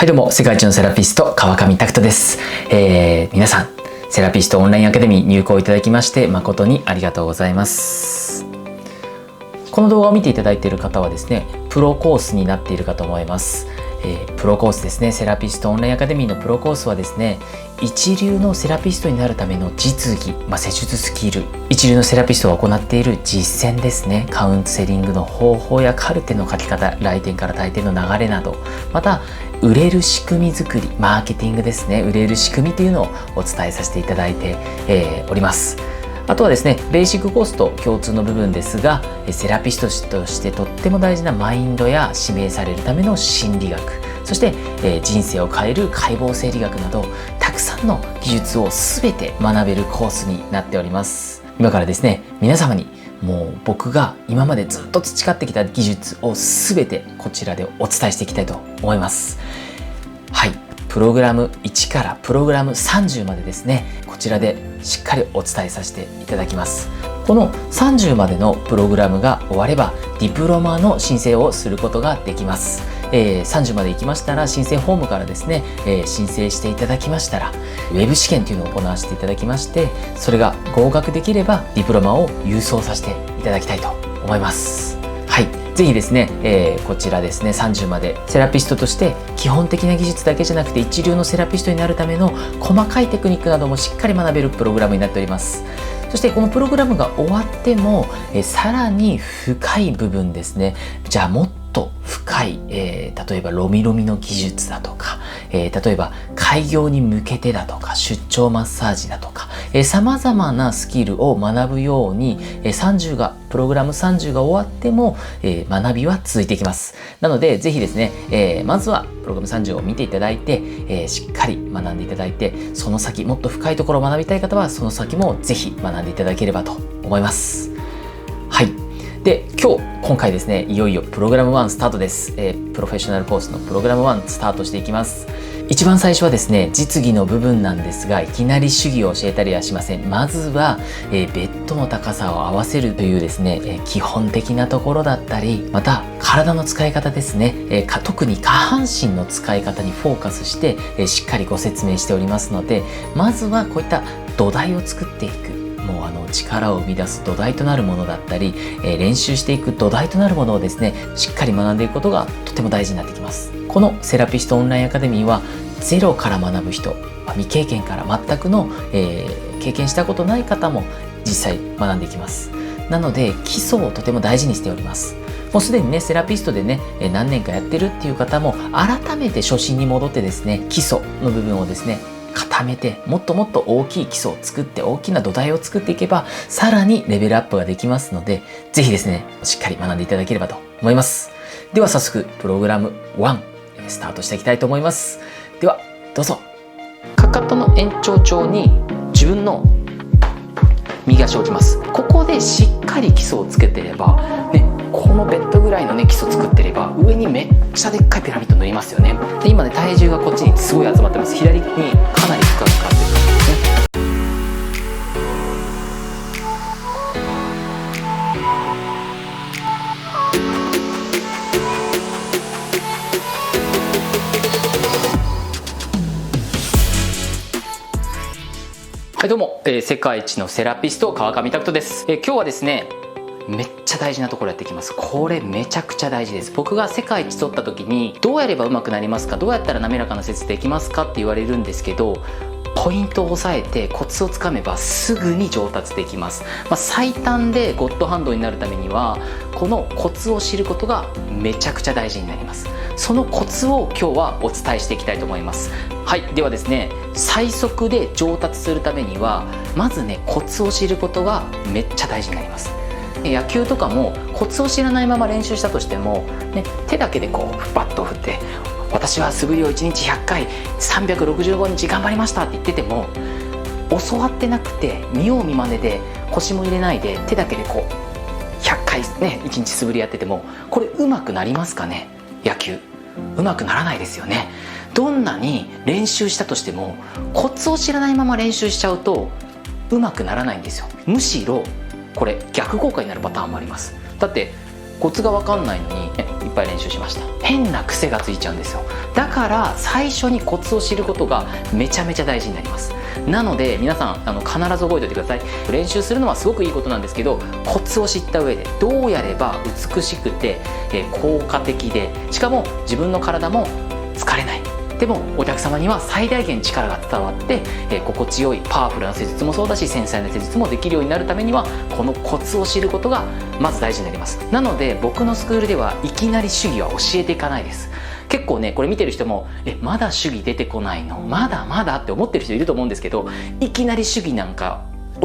はいどうも、世界一のセラピスト川上拓人です。皆さんセラピストオンラインアカデミー入校いただきまして誠にありがとうございます。この動画を見ていただいている方はですね、プロコースになっているかと思います。プロコースですね、セラピストオンラインアカデミーのプロコースはですね、一流のセラピストになるための実技、施術スキル、一流のセラピストが行っている実践ですね、カウンセリングの方法やカルテの書き方、来店から退店の流れなど、また売れる仕組み作り、マーケティングですね、売れる仕組みというのをお伝えさせていただいて、おります。あとはですね、ベーシックコースと共通の部分ですが、セラピストとしてとっても大事なマインドや指名されるための心理学、そして、人生を変える解剖生理学など、たくさんの技術を全て学べるコースになっております。今からですね、皆様にもう僕が今までずっと培ってきた技術を全てこちらでお伝えしていきたいと思います。はい、プログラム1からプログラム30までですね、こちらでしっかりお伝えさせていただきます。この30までのプログラムが終わればディプロマの申請をすることができます。30まで行きましたら申請フォームからですね、申請していただきましたらウェブ試験というのを行わせていただきまして、それが合格できればディプロマを郵送させていただきたいと思います。はい、ぜひですね、こちらですね、30までセラピストとして基本的な技術だけじゃなくて一流のセラピストになるための細かいテクニックなどもしっかり学べるプログラムになっております。そしてこのプログラムが終わっても、さらに深い部分ですね、じゃあもっと深い、例えばロミロミの技術だとか、例えば開業に向けてだとか出張マッサージだとか、さまざまなスキルを学ぶように、プログラム30が終わっても、学びは続いていきます。なのでぜひですね、まずはプログラム30を見ていただいて、しっかり学んでいただいて、その先もっと深いところを学びたい方はその先もぜひ学んでいただければと思います。はい、で今回ですね、いよいよプログラム1スタートです。プロフェッショナルコースのプログラム1スタートしていきます。一番最初はですね、実技の部分なんですが、いきなり手技を教えたりはしません。まずは、ベッドの高さを合わせるというですね、基本的なところだったり、また体の使い方ですね、特に下半身の使い方にフォーカスして、しっかりご説明しておりますので、まずはこういった土台を作っていく、もう力を生み出す土台となるものだったり、練習していく土台となるものをですね、しっかり学んでいくことがとても大事になってきます。このセラピストオンラインアカデミーはゼロから学ぶ人、未経験から全くの、経験したことない方も実際学んでいきます。なので基礎をとても大事にしております。もうすでにね、セラピストでね、何年かやってるっていう方も改めて初心に戻ってですね、基礎の部分をですね固めて、もっともっと大きい基礎を作って、大きな土台を作っていけばさらにレベルアップができますので、ぜひですねしっかり学んでいただければと思います。では早速プログラム1スタートしていきたいと思います。ではどうぞ。かかとの延長上に自分の右足を置きます。ここでしっかり基礎をつけてればね、このベッドぐらいのね基礎作ってれば上にめっちゃでっかいピラミッド乗りますよね。で今ね、体重がこっちにすごい集まってます。左にかなり負荷がかかってるんですね。はいどうも、世界一のセラピスト川上拓人です。今日はですね、めっちゃ大事なところやっていきます。これめちゃくちゃ大事です。僕が世界一取った時にどうやれば上手くなりますか、どうやったら滑らかな施術できますかって言われるんですけど、ポイントを押さえてコツをつかめばすぐに上達できます。最短でゴッドハンドになるためにはこのコツを知ることがめちゃくちゃ大事になります。そのコツを今日はお伝えしていきたいと思います。はい、ではですね、最速で上達するためにはまずね、コツを知ることがめっちゃ大事になります。野球とかもコツを知らないまま練習したとしても、ね、手だけでこうバットを振って私は素振りを1日100回365日頑張りましたって言ってても、教わってなくて見よう見まねで腰も入れないで手だけでこう100回ね1日素振りやってても、これ上手くなりますかね。野球上手くならないですよね。どんなに練習したとしてもコツを知らないまま練習しちゃうと上手くならないんですよ。むしろこれ逆効果になるパターンもあります。だってコツが分かんないのにいっぱい練習しました。変な癖がついちゃうんですよ。だから最初にコツを知ることがめちゃめちゃ大事になります。なので皆さん必ず覚えておいてください。練習するのはすごくいいことなんですけど、コツを知った上でどうやれば美しくて効果的で、しかも自分の体も疲れない、でもお客様には最大限力が伝わって、心地よいパワフルな施術もそうだし、繊細な施術もできるようになるためには、このコツを知ることがまず大事になります。なので僕のスクールではいきなり手技は教えていかないです。結構ねこれ見てる人もまだ手技出てこないの、まだまだって思ってる人いると思うんですけど、いきなり手技なんか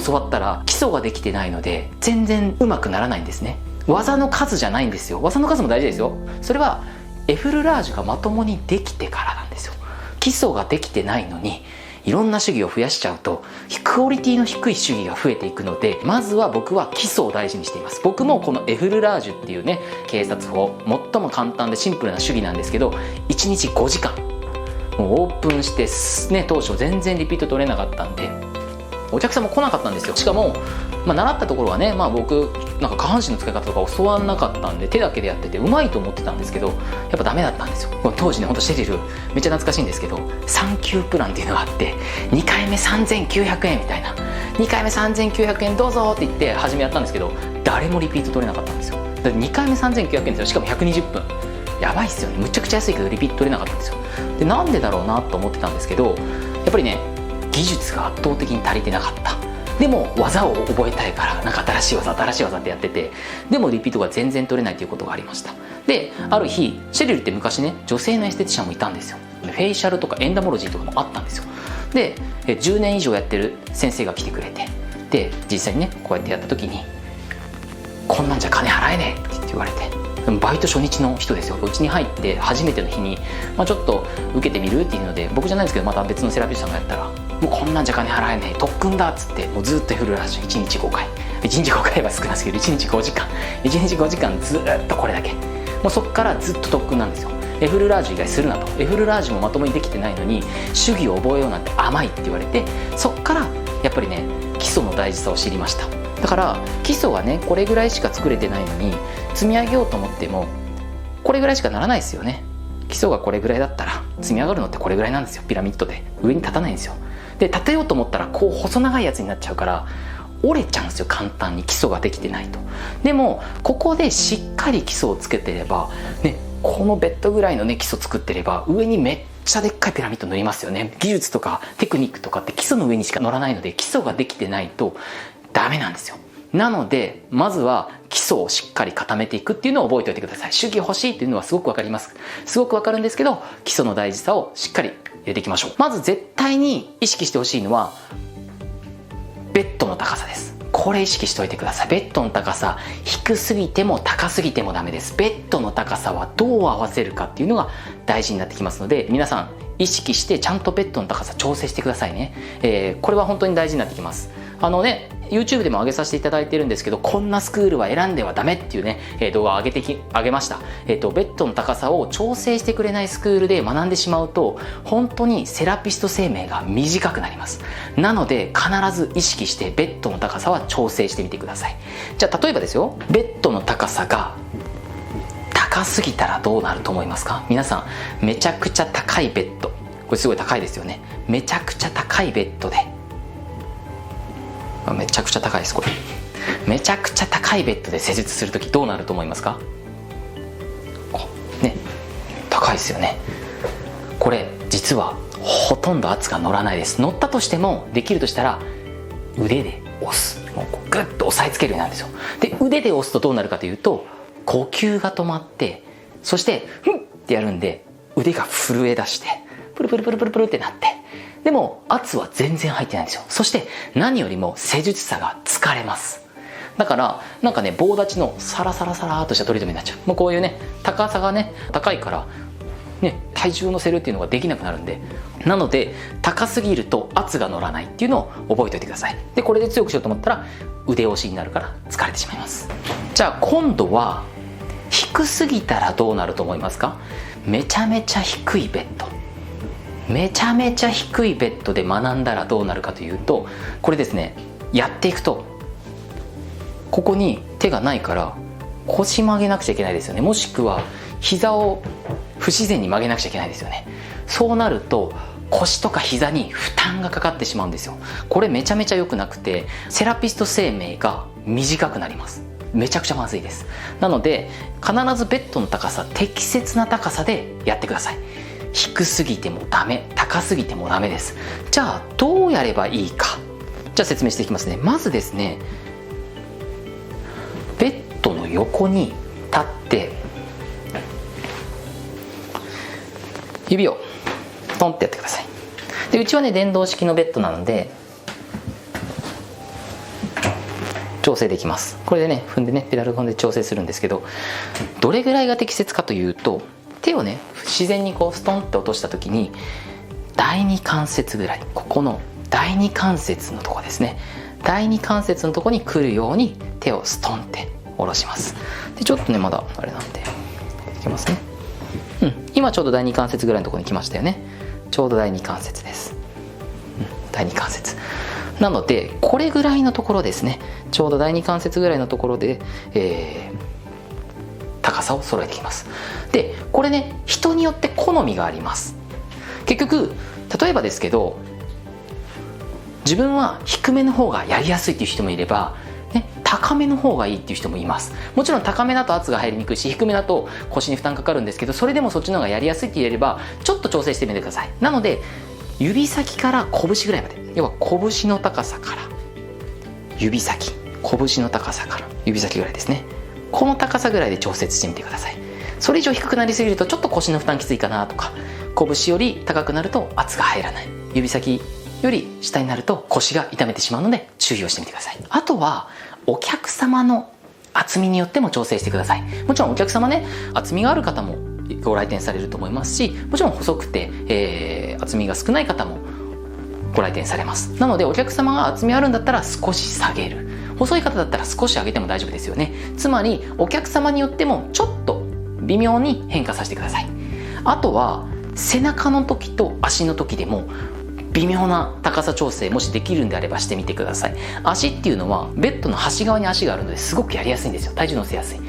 教わったら基礎ができてないので全然うまくならないんですね。技の数じゃないんですよ。技の数も大事ですよ。それはエフルラージュがまともにできてからなんですよ。基礎ができてないのにいろんな手技を増やしちゃうとクオリティの低い手技が増えていくので、まずは僕は基礎を大事にしています。僕もこのエフルラージュっていうね警察法、最も簡単でシンプルな手技なんですけど、1日5時間もうオープンしてね、当初全然リピート取れなかったんでお客さんも来なかったんですよ。しかも、習ったところはね、僕なんか下半身の使い方とか教わんなかったんで手だけでやっててうまいと思ってたんですけど、やっぱダメだったんですよ。当時ねほんとシェリルめっちゃ懐かしいんですけど、3級プランっていうのがあって2回目3900円みたいな、2回目3900円どうぞって言って初めやったんですけど、誰もリピート取れなかったんですよ。だって2回目3900円ってしかも120分やばいっすよね。むちゃくちゃ安いけどリピート取れなかったんですよ。でなんでだろうなと思ってたんですけど、やっぱりね技術が圧倒的に足りてなかった。でも技を覚えたいからなんか新しい技ってやってて、でもリピートが全然取れないということがありました。である日シェリルって昔ね女性のエステティシャンもいたんですよ。フェイシャルとかエンダモロジーとかもあったんですよ。で10年以上やってる先生が来てくれて、で実際にねこうやってやった時にこんなんじゃ金払えねえって言われて、バイト初日の人ですよ。うちに入って初めての日に、ちょっと受けてみるっていうので、僕じゃないんですけどまた別のセラピストさんがやったら、もうこんなんじゃ金払えねえ特訓だっつって、もうずっとフルラッシュ1日5回1日5回は少なすぎる、1日5時間1日5時間ずっとこれだけ、もうそっからずっと特訓なんですよ。エフルラージュ以外するなと、エフルラージュもまともにできてないのに手技を覚えようなんて甘いって言われて、そっからやっぱりね基礎の大事さを知りました。だから基礎はねこれぐらいしか作れてないのに積み上げようと思ってもこれぐらいしかならないですよね。基礎がこれぐらいだったら積み上がるのってこれぐらいなんですよ。ピラミッドで上に立たないんですよ。で立てようと思ったらこう細長いやつになっちゃうから折れちゃうんですよ、簡単に基礎ができてないと。でもここでしっかり基礎をつけてればね、このベッドぐらいのね基礎作ってれば上にめっちゃでっかいピラミッド乗りますよね。技術とかテクニックとかって基礎の上にしか乗らないので、基礎ができてないとダメなんですよ。なのでまずは基礎をしっかり固めていくっていうのを覚えておいてください。手技欲しいっていうのはすごくわかります。すごくわかるんですけど、基礎の大事さをしっかり入れていきましょう。まず絶対に意識してほしいのはベッドの高さです。これ意識しておいてください。ベッドの高さ低すぎても高すぎてもダメです。ベッドの高さはどう合わせるかっていうのが大事になってきますので、皆さん意識してちゃんとベッドの高さ調整してくださいね。これは本当に大事になってきます。YouTube でも上げさせていただいてるんですけど、こんなスクールは選んではダメっていうね、動画を上げました。ベッドの高さを調整してくれないスクールで学んでしまうと本当にセラピスト生命が短くなります。なので必ず意識してベッドの高さは調整してみてください。じゃあ例えばですよ、ベッドの高さが高すぎたらどうなると思いますか？皆さんめちゃくちゃ高いベッド、これすごい高いですよね。めちゃくちゃ高いベッドで、めちゃくちゃ高いです。これめちゃくちゃ高いベッドで施術するときどうなると思いますか？ね、高いですよね。これ実はほとんど圧が乗らないです。乗ったとしてもできるとしたら腕で押す、もうグッと押さえつけるようになるんですよ。で腕で押すとどうなるかというと呼吸が止まって、そしてフンってやるんで腕が震え出してプルプルプルプルプルってなって、でも圧は全然入ってないんですよ。そして何よりも施術者が疲れます。だからなんかね棒立ちのサラサラサラーっとしたトリートメントになっちゃう。もうこういうね高さがね高いからね体重を乗せるっていうのができなくなるんで、なので高すぎると圧が乗らないっていうのを覚えておいてください。でこれで強くしようと思ったら腕押しになるから疲れてしまいます。じゃあ今度は低すぎたらどうなると思いますか？めちゃめちゃ低いベッド、めちゃめちゃ低いベッドで学んだらどうなるかというと、これですね、やっていくとここに手がないから腰曲げなくちゃいけないですよね。もしくは膝を不自然に曲げなくちゃいけないですよね。そうなると腰とか膝に負担がかかってしまうんですよ。これめちゃめちゃ良くなくて、セラピスト生命が短くなります。めちゃくちゃまずいです。なので必ずベッドの高さ、適切な高さでやってください。低すぎてもダメ、高すぎてもダメです。じゃあどうやればいいか、じゃあ説明していきますね。まずですね、ベッドの横に立って指をトンってやってください。でうちはね電動式のベッドなので調整できます。これでね踏んでねペダル踏んで調整するんですけど、どれぐらいが適切かというと、手をね自然にこうストンって落とした時に第二関節ぐらい、ここの第二関節のとこですね、第二関節のとこに来るように手をストンって下ろします。でちょっとねまだあれなんでいきますね。今ちょうど第二関節ぐらいのところに来ましたよね。ちょうど第二関節です。第二関節なのでこれぐらいのところですね、ちょうど第二関節ぐらいのところで、高さを揃えていきます。でこれね人によって好みがあります。結局例えばですけど、自分は低めの方がやりやすいっていう人もいれば、高めの方がいいっていう人もいます。もちろん高めだと圧が入りにくいし、低めだと腰に負担かかるんですけど、それでもそっちの方がやりやすいって言えればちょっと調整してみてください。なので指先から拳ぐらいまで、要は拳の高さから指先、拳の高さから指先ぐらいですね、この高さぐらいで調節してみてください。それ以上低くなりすぎるとちょっと腰の負担きついかなとか、拳より高くなると圧が入らない、指先より下になると腰が痛めてしまうので注意をしてみてください。あとはお客様の厚みによっても調整してください。もちろんお客様ね、厚みがある方もご来店されると思いますし、もちろん細くて、厚みが少ない方もご来店されます。なのでお客様が厚みあるんだったら少し下げる、細い方だったら少し上げても大丈夫ですよね。つまりお客様によってもちょっと微妙に変化させてください。あとは背中の時と足の時でも微妙な高さ調整もしできるんであればしてみてください。足っていうのはベッドの端側に足があるのですごくやりやすいんですよ。体重乗せやすい。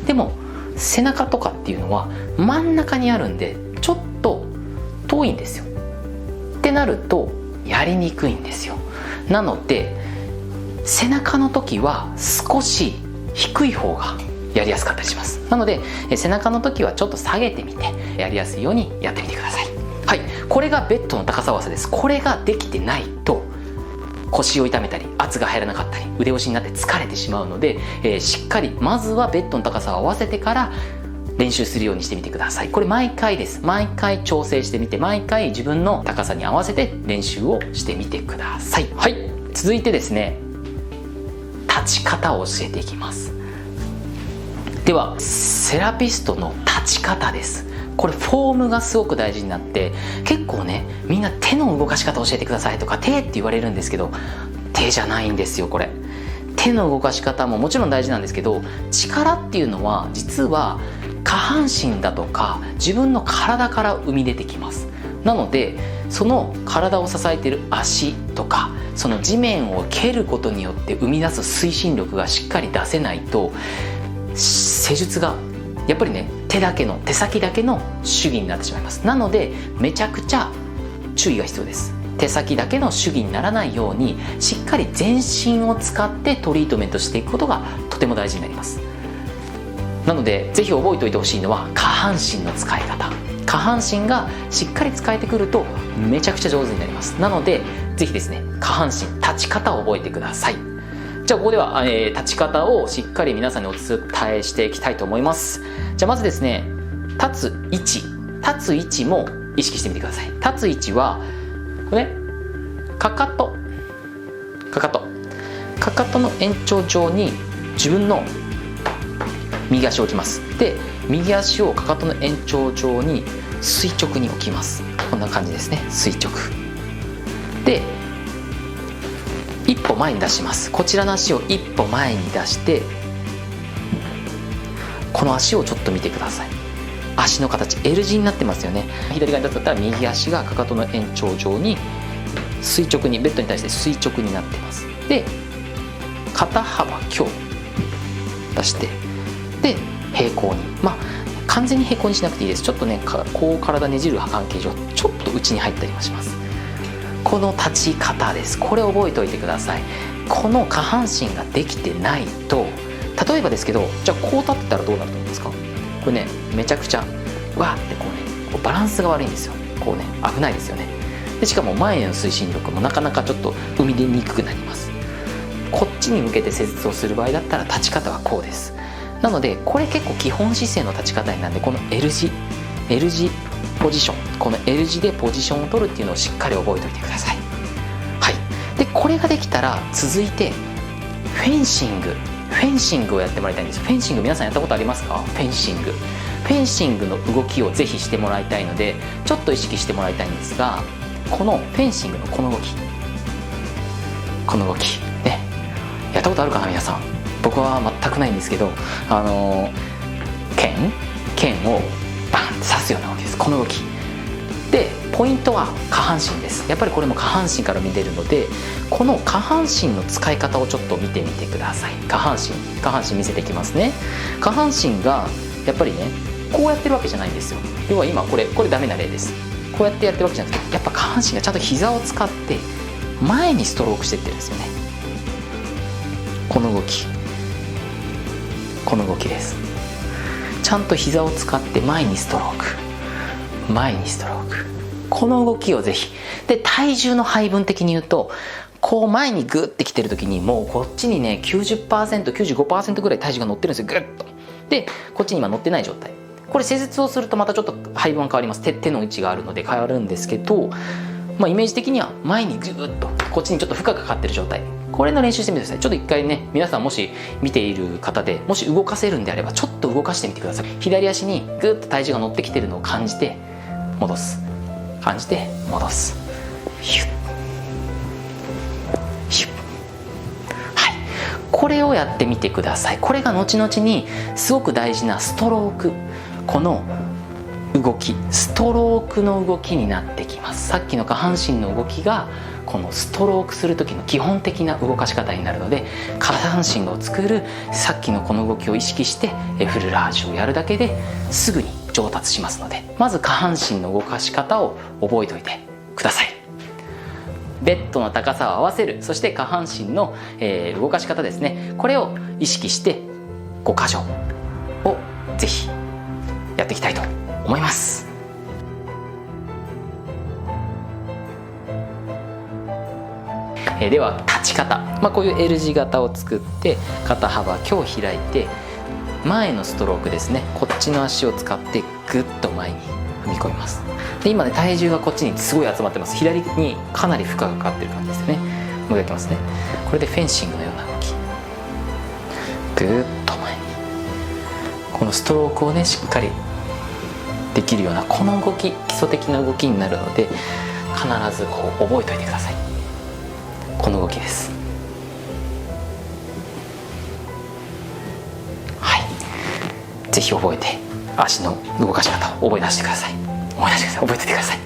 でも背中とかっていうのは真ん中にあるんでちょっと遠いんですよ。ってなるとやりにくいんですよ。なので背中の時は少し低い方がやりやすかったりします。なので背中の時はちょっと下げてみてやりやすいようにやってみてください。はい、これがベッドの高さ合わせです。これができてないと腰を痛めたり圧が入らなかったり腕押しになって疲れてしまうので、しっかりまずはベッドの高さを合わせてから練習するようにしてみてください。これ毎回です。毎回調整してみて、毎回自分の高さに合わせて練習をしてみてください。はい、続いてですね、立ち方を教えていきます。ではセラピストの立ち方です。これフォームがすごく大事になって、結構ねみんな手の動かし方教えてくださいとか手って言われるんですけど、手じゃないんですよ。これ手の動かし方ももちろん大事なんですけど、力っていうのは実は下半身だとか自分の体から生み出てきます。なのでその体を支えている足とか、その地面を蹴ることによって生み出す推進力がしっかり出せないと施術がやっぱりね手先だけの手技になってしまいます。なのでめちゃくちゃ注意が必要です。手先だけの手技にならないようにしっかり全身を使ってトリートメントしていくことがとても大事になります。なのでぜひ覚えておいてほしいのは下半身の使い方。下半身がしっかり使えてくるとめちゃくちゃ上手になります。なのでぜひですね下半身立ち方を覚えてください。じゃあここでは、立ち方をしっかり皆さんにお伝えしていきたいと思います。じゃあまずですね、立つ位置も意識してみてください。立つ位置はこれね、かかとの延長上に自分の右足を置きます。で右足をかかとの延長上に垂直に置きます。こんな感じですね。垂直で一歩前に出します。こちらの足を一歩前に出して、この足をちょっと見てください。足の形 L 字になってますよね。左側に立ったら右足がかかとの延長上に垂直に、ベッドに対して垂直になってます。で肩幅強出してで平行に、完全に平行にしなくていいです。ちょっとねこう体ねじる関係上ちょっと内に入ったりもします。この立ち方です。これ覚えておいてください。この下半身ができてないと、例えばですけど、じゃあこう立ってたらどうなると思いますか？これねめちゃくちゃわーってこうバランスが悪いんですよ。こうね危ないですよね。でしかも前への推進力もなかなかちょっと生み出にくくなります。こっちに向けて施術をする場合だったら立ち方はこうです。なのでこれ結構基本姿勢の立ち方になるんで、この L 字ポジション、この L 字でポジションを取るっていうのをしっかり覚えておいてください。はい。でこれができたら続いてフェンシングをやってもらいたいんです。フェンシング皆さんやったことありますか？フェンシングの動きをぜひしてもらいたいので、ちょっと意識してもらいたいんですが、このフェンシングのこの動きね、やったことあるかな皆さん。僕は全くないんですけど、剣をバンって刺すような動きです。この動きでポイントは下半身です。やっぱりこれも下半身から見れるので、この下半身の使い方をちょっと見てみてください。下半身見せていきますね。下半身がやっぱりねこうやってるわけじゃないんですよ。要は今これダメな例です。こうやってやってるわけじゃなくて、やっぱ下半身がちゃんと膝を使って前にストロークしていってるんですよね。この動きです。ちゃんと膝を使って前にストローク、この動きをぜひ。で体重の配分的に言うと、こう前にグッてきてる時にもうこっちにね 90%、95% ぐらい体重が乗ってるんですよ、グッと。でこっちに今乗ってない状態。これ施術をするとまたちょっと配分変わります。手の位置があるので変わるんですけど、イメージ的には前にグーッとこっちにちょっと負荷がかかってる状態、これの練習してみてください。ちょっと一回ね、皆さんもし見ている方でもし動かせるんであればちょっと動かしてみてください。左足にグッと体重が乗ってきてるのを感じて戻す、ヒュッヒュッ。はい、これをやってみてください。これが後々にすごく大事なストローク、この動き、ストロークの動きになってきます。さっきの下半身の動きがこのストロークする時の基本的な動かし方になるので、下半身を作るさっきのこの動きを意識してフルラージュをやるだけですぐに上達しますので、まず下半身の動かし方を覚えておいてください。ベッドの高さを合わせる、そして下半身の、動かし方ですね、これを意識して5箇所をぜひやっていきたいと思います。では立ち方、こういう L 字型を作って肩幅今日開いて前のストロークですね、こっちの足を使ってグッと前に踏み込みます。で今ね体重がこっちにすごい集まってます。左にかなり負荷がかかってる感じですよね。もう一回いきますね。これでフェンシングのような動き、グッと前にこのストロークをねしっかりできるようなこの動き、基礎的な動きになるので必ずこう覚えておいてください。この動きです。はい、ぜひ覚えて足の動かし方を覚えておいてください。覚えておいてください。